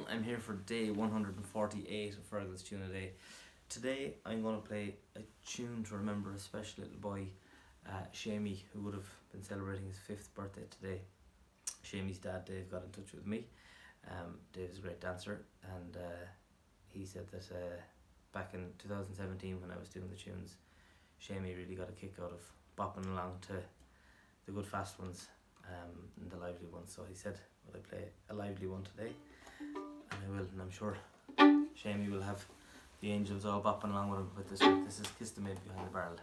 everyone, I'm here for day 148 of Fergal's Tune a Day. Today I'm going to play a tune to remember a special little boy, Séimí, who would have been celebrating his 5th birthday today. Séimí's dad, Dave, got in touch with me. Dave is a great dancer, and he said that back in 2017 when I was doing the tunes, Séimí really got a kick out of bopping along to the good fast ones and the lively ones. So he said, will I play a lively one today? And I will, and I'm sure Séimí will have the angels all bopping along with him with this one. This is Kiss the Maid Behind the Barrel.